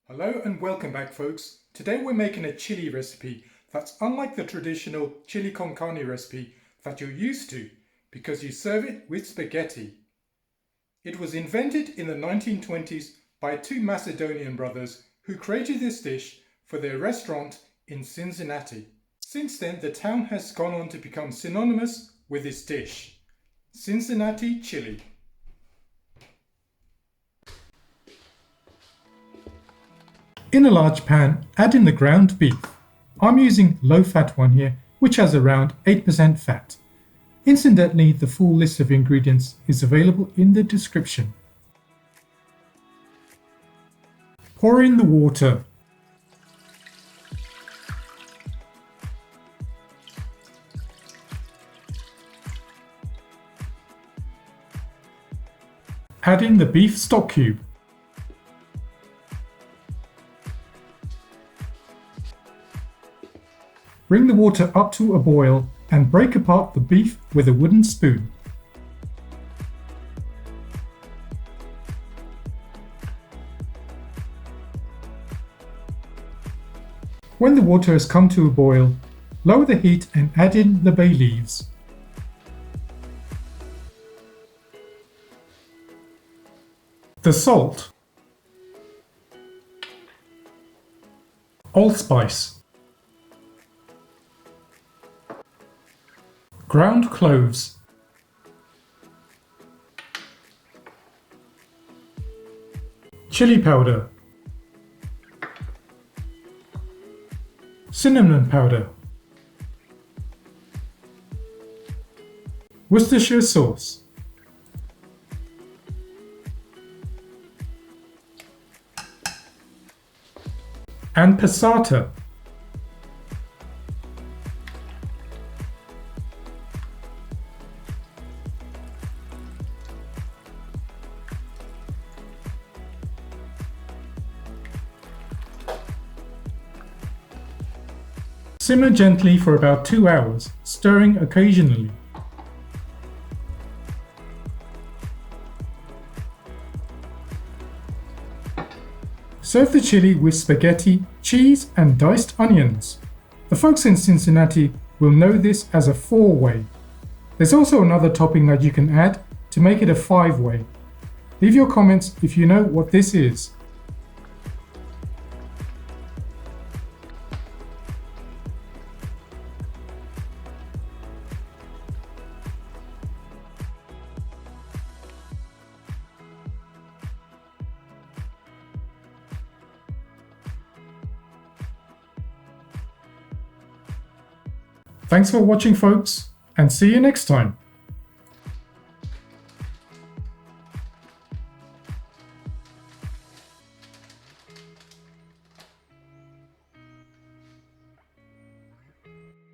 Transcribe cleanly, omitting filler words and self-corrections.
Hello and welcome back, folks. Today we're making a chili recipe that's unlike the traditional chili con carne recipe that you're used to because you serve it with spaghetti. It was invented in the 1920s by two Macedonian brothers who created this dish for their restaurant in Cincinnati. Since then, the town has gone on to become synonymous with this dish, Cincinnati Chili. In a large pan, add in the ground beef. I'm using low-fat one here, which has around 8% fat. Incidentally, the full list of ingredients is available in the description. Pour in the water. Add in the beef stock cube. Bring the water up to a boil and break apart the beef with a wooden spoon. When the water has come to a boil, lower the heat and add in the bay leaves. The salt, allspice, ground cloves, chili powder, cinnamon powder, Worcestershire sauce, and passata. Simmer gently for about 2 hours, stirring occasionally. Serve the chili with spaghetti, cheese and diced onions. The folks in Cincinnati will know this as a 4-way. There's also another topping that you can add to make it a 5-way. Leave your comments if you know what this is. Thanks for watching, folks, and see you next time.